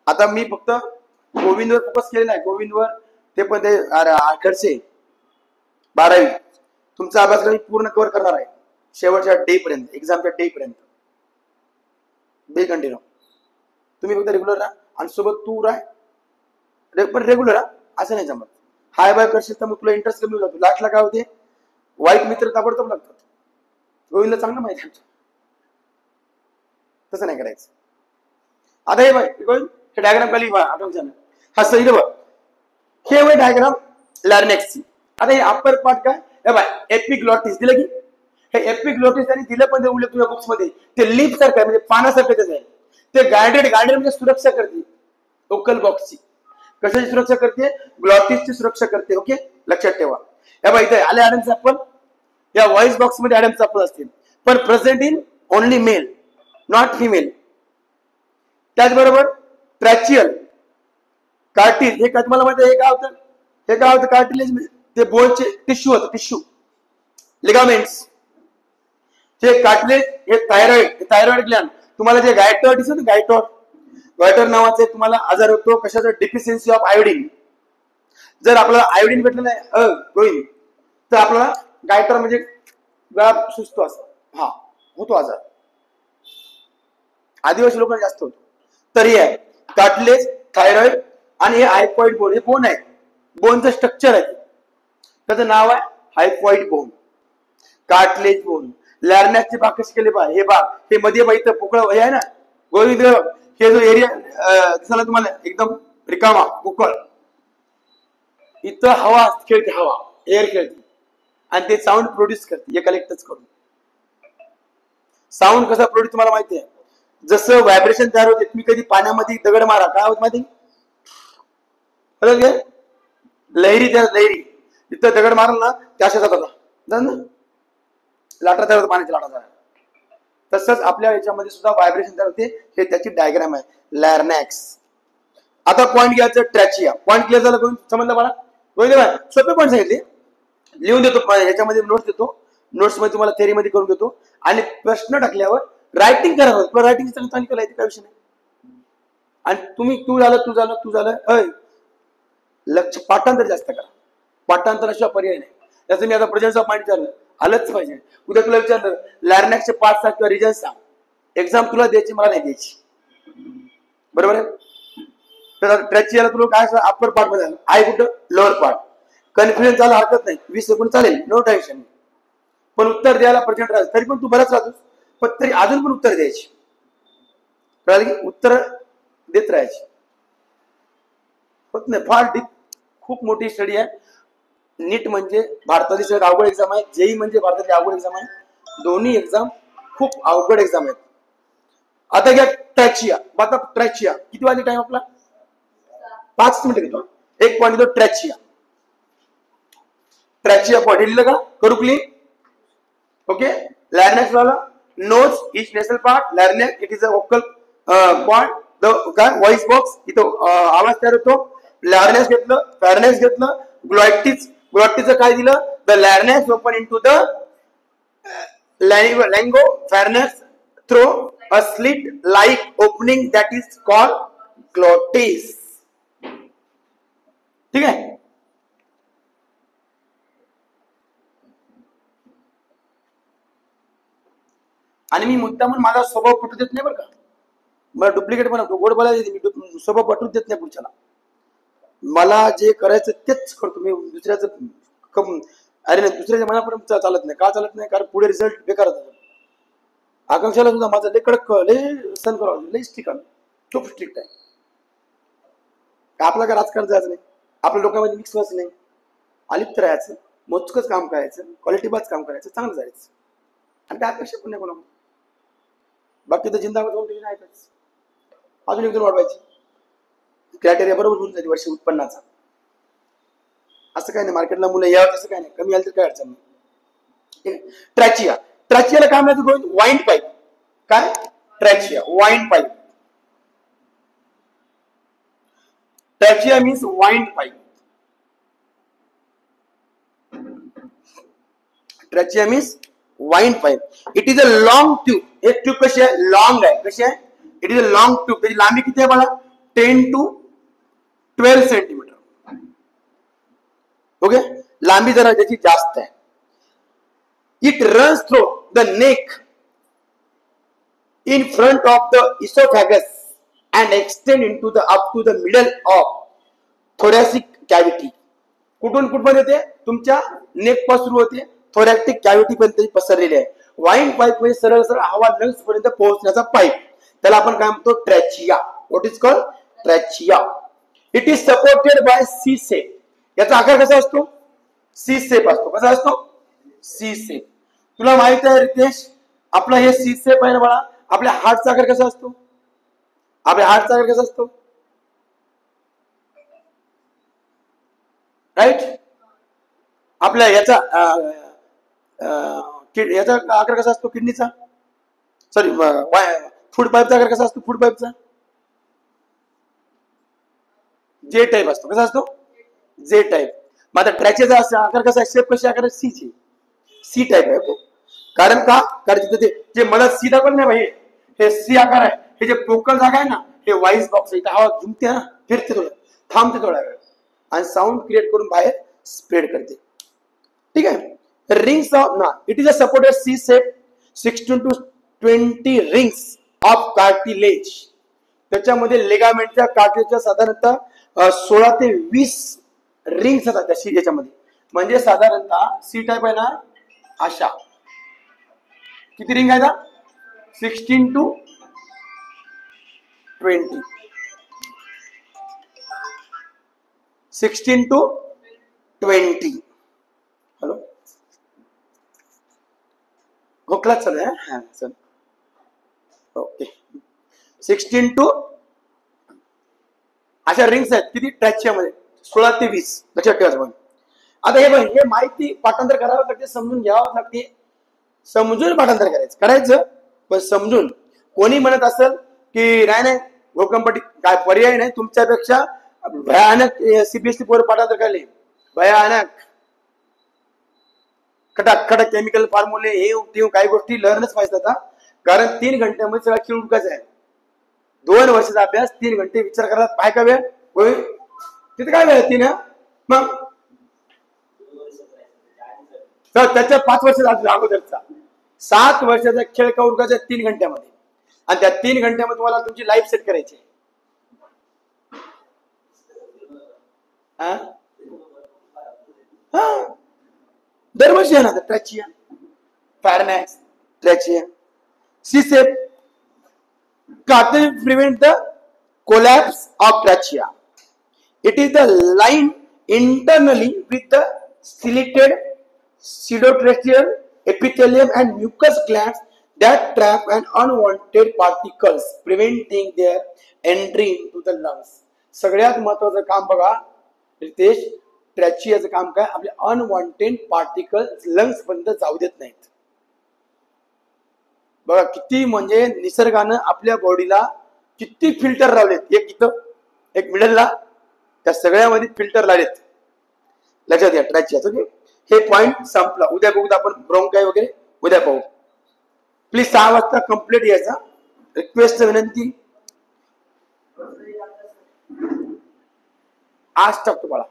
आता मी फक्त गोविंदवर फोकस केलेला आहे, गोविंदवर ते पण ते खर्चे 12वी तुमचा अभ्यासक्रम पूर्ण कव्हर करणार आहे शेवटच्या डे पर्यंत, एक्झामच्या डे पर्यंत. बे कंटिन्यू तुम्ही फक्त रेग्युलर राहा आणि सोबत तू राह पण रेग्युलर राहा असं नाही जमत. हाय बाय करशील तर मग तुला इंटरेस्ट कमी जातो. लास्टला काय होते, वाईट मित्र ताबडतोब लागतात. गोविंदला चांगलं माहिती आहे, तसं नाही करायचं. आता हे बाय गोविंद हे डायग्राम खाली आठवण हा सही बघ, हे वय डायग्राम लॅर्नेक्सची. आता हे अप्पर पार्ट काय, हे बाय एपिग्लॉटिस दिलं की, हे एपिग्लॉटिस त्यांनी दिलं पण ते उलट तुझ्या बुक्स मध्ये ते लिप सारखं म्हणजे पानासारखं आहे. ते गार्डेड म्हणजे सुरक्षा करते लोकल बॉक्सची. कशाची सुरक्षा करते, ग्लॉटिसची सुरक्षा करते. ओके लक्षात ठेवा. हे बाय इथे आले ऍडम्स ऍपल, या व्हॉइस बॉक्स मध्ये ऍडम्स ऍपल असतील पण present in only mail not female. त्याचबरोबर ट्रॅचियल कार्टिल, हे काय तुम्हाला माहिती आहे, हे काय होतं कार्टिलेज ते बोनचे टिश्यू होतं, टिश्यू लिगामेंट्स. हे कार्टिलेज हे थायरॉइड ग्लॅन्ड. तुम्हाला जे गायटर दिसत गायटर नावाचे तुम्हाला आजार होतो कशाचा, डिफिशियन्सी ऑफ आयोडीन. जर आपल्याला आयोडीन भेटलं नाही गोविंद तर आपल्याला गायटर म्हणजे गळा सुचतो असं हा होतो आजार, आदिवासी लोकांना जास्त होतो. तरी आहे कार्टिलेज, थायरॉइड आणि हे हायपॉइड बोन. हे बोन आहे, बोनचं स्ट्रक्चर आहे, त्याचं नाव आहे हायपॉइड बोन, कार्टिलेज बोन. लॅर्नॅक्सचे भाग कसे केले पहा, हे भाग हे मध्ये इथं पोकळ हे आहे ना गोविंद, हे जो एरिया दिसायला तुम्हाला एकदम रिकामा पोकळ, इथं हवा खेळते, हवा एअर खेळते आणि ते साऊंड प्रोड्यूस करते. एका लेक्टच करून साऊंड कसा प्रोड्यूस तुम्हाला माहिती आहे, जसं व्हायब्रेशन तयार होते. तुम्ही कधी पाण्यामध्ये दगड मारा काय होत माहिती, लहरी इथं दगड मारल ना त्या जातात लाटा तयार होतात, पाण्याच्या लाटा तयार. तसंच आपल्या याच्यामध्ये सुद्धा व्हायब्रेशन तयार होते. हे त्याची डायग्राम आहे लॅर्नॅक्स. आता पॉईंट घ्यायचं ट्रॅचिया. पॉईंट क्लिअर झालं करून समजलं मला, सोपे पॉईंट सांगितले, लिहून देतो याच्यामध्ये नोट्स देतो, नोट्स मध्ये तुम्हाला थेरी मध्ये करून देतो आणि प्रश्न टाकल्यावर रायटिंग करा. पण रायटिंग चांगली करायची काय विषय नाही. आणि तुम्ही तू झालं लक्ष पाठांतर जास्त करा, पाठांतराशिवाय पर्याय नाही. त्याचं मी आता प्रेझेन्स ऑफ माइंड विचारलं आलंच पाहिजे. उद्या तुला विचारलं लॅर्नॅक्सचे 5 सांग किंवा रिजन सांग, एक्झाम तुला द्यायची मला नाही द्यायची, बरोबर आहे. तर ट्रॅचियाला तुला काय अप्पर पार्ट मध्ये आहे कुठं, लोअर पार्ट. कन्फ्युजन झालं हरकत नाही, 20 सेकंड चालेल, नो टेन्शन. पण उत्तर द्यायला प्रेझेंट राहतो, तरी पण तू बराच राहतोस, पण तरी अजून पण उत्तर द्यायची, कळलं की, उत्तर देत राहायची. होत नाही फार डीप, खूप मोठी स्टडी आहे. नीट म्हणजे भारतातील सगळ्यात अवघड एक्झाम आहे, जेई म्हणजे भारतातील अवघड एक्झाम आहे. दोन्ही एक्झाम खूप अवघड एक्झाम आहेत. आता घ्या ट्रॅचिया. आता ट्रॅचिया किती वाजता टाइम आपला, 5 मिनिटं घेतो. एक पॉईंट घेतो ट्रॅचिया. ट्रॅचिया पॉईंट लिहिलं का, करू क्लीन. ओके, लॅर्नॅक्स वाला nose is nasal part, larynx it is a vocal point, काय व्हॉइस बॉक्स, इथं आवाज तयार होतो. लॅर्नॅक्स घेतलं, फॅरनॅक्स घेतलं, ग्लॉटिसचं काय दिलं, the larynx open into the laryngopharynx through a slit like opening that is called glottis. ठीक आहे. आणि मी मुद्दाम माझा स्वभाव पटू देत नाही बरं का, मला डुप्लिकेट बनवतो, गोड बोलायला मी स्वभाव पटू देत नाही पुढच्याला. मला जे करायचं तेच करतो मी, दुसऱ्याचं अरे नाही, दुसऱ्याच्या मनापर्यंत चालत नाही. का चालत नाही, कारण पुढे रिझल्ट बेकार होतो. आकांक्षाला सुद्धा माझं लय कडक, लय सण करावं, लय स्ट्रिक्ट आहे, खूप स्ट्रिक्ट आहे. आपला काय राजकारण जायचं नाही, आपल्या लोकांमध्ये मिक्स व्हायचं नाही, अलिप्त राहायचं, मोजकच काम करायचं, क्वालिटीबाज काम करायचं, चांगलं जायचं. आणि त्यापेक्षा पण नाही कोणा बाकी तर जिंदाबाद होऊन आहेतच. अजून एक 2 वाढवायची, क्रायटेरिया बरोबर होऊन जाते वर्षी उत्पन्नाचा. असं काय नाही, मार्केटला मुलं यावं तसं काय नाही, कमी आलं तर काय अडचण नाही. ट्रॅचिया, ट्रॅचियाला काय म्हणायचं, वाइंड पाईप. काय trachea, windpipe. Trachea means windpipe. Trachea means windpipe. It is a long tube. एक ट्यूब कशी आहे, लॉंग आहे. कशी आहे, it is a long tube. त्याची लांबी किती आहे बघा, 10 to 12 सेंटीमीटर. ओके, लांबी जरा त्याची जास्त आहे. It runs through the neck in front of the oesophagus and extend into the up to the middle of thoracic cavity. कुठून कुठपर्यंत येते? तुमच्या नेक पासून सुरू होते, थोरॅक्टिक कॅव्हिटी पर्यंत पसरलेली आहे. वाईन पाईप म्हणजे सरळ सरळ हवा लंग्स पर्यंत पोहोचण्याचा पाईप, त्याला आपण काय म्हणतो? Trachea. What is called? Trachea. It is supported by C shape. याचा आकार कसा असतो? सी सेप असतो. कसा असतो? C shape. तुला माहित आहे रितेश, आपला हे सी सेप आहे ना बाळा, आपल्या हार्टचा आकार कसा असतो? आपल्या हार्टचा आकार कसा असतो? राईट. आपल्या याचा याचा आकार कसा असतो? किडनीचा, सॉरी फूड पाईपचा आकार कसा असतो? फूड पाईपचा जे टाईप असतो. कसा असतो? जे टाईप. मग आता ट्रॅचेचा आकार कसा आहे? शेप कशी आकार? सी ची, सी टाईप आहे. कारण का? कारण तिथे ते जे मला सी दाखवलं नाही भाई, हे सी आकार आहे. हे जे पोकळ जागा आहे ना, हे वाईस बॉक्स आहे. इथे हवा घुमते ना, फिरते थोडं, थांबते थोडा वेळ आणि साऊंड क्रिएट करून बाहेर स्प्रेड करते. ठीक आहे. रिंग्स ऑफ ना, it is a supported C shape 16 to 20 rings of cartilage. त्याच्यामध्ये लेगामेंटच्या कार्टिलेजच्या साधारणतः 16 ते 20 रिंग्स असतात त्या याच्यामध्ये. म्हणजे साधारणतः सी टाईप आहे ना, अशा किती रिंग आहे? 16 to 20. 16 to 20. हॅलो, खोकला चालू आहे? हा चल, ओके. 16 to अशा रिंग्स आहेत. किती? ट्रॅचियामध्ये 16 ते 20. लक्षात ठेवायचं. पण आता हे माहिती पाठांतर करावं लागते, समजून घ्यावं लागते. समजून पाठांतर करायचं पण समजून. कोणी म्हणत असेल की नाही भूकंपटी काय पर्याय नाही, तुमच्यापेक्षा भयानक सीबीएसई पोर पाठांतर करले, भयानक खटाखट केमिकल फॉर्म्युले हे काही गोष्टी लर्नच पाहिजे आता. कारण 3 घंट्यामध्ये सगळा खेळ उडकायचा आहे. 2 वर्षाचा अभ्यास 3 घंटे विचार करतात. पाय का वेळ होईल तिथे? काय वेळ 3? मग त्याच्या 5 वर्षाचा अगोदरचा 7 वर्षाचा खेळ का उरकायचा 3 घंट्यामध्ये. आणि त्या 3 घंट्यामध्ये तुम्हाला तुमची लाईफ सेट करायची. दरवर्षी आहे ना trachea, pharynx, trachea, C shape. Prevent the collapse of trachea. It is the line internally with the ciliated pseudotracheal epithelium and mucous glands that trap and unwanted particles, preventing their entry into the lungs. सगळ्यात महत्वाचं काम बघा रितेश, ट्रॅचियाचं काम काय? आपले unwanted particles lungs पर्यंत जाऊ देत नाहीत. बघा किती म्हणजे निसर्गानं आपल्या बॉडीला किती फिल्टर लावलेत. एक इथं, एक मिडलला, त्या सगळ्यामध्ये फिल्टर लावलेत. लक्षात घ्या ट्रॅचियाचं. हे पॉइंट संपला. उद्या बघू आपण ब्रोंकाय वगैरे, उद्या पाहू. प्लीज 6 वाजता कंप्लीट यायचा. रिक्वेस्ट विनंती. आज टाकतो बाळा.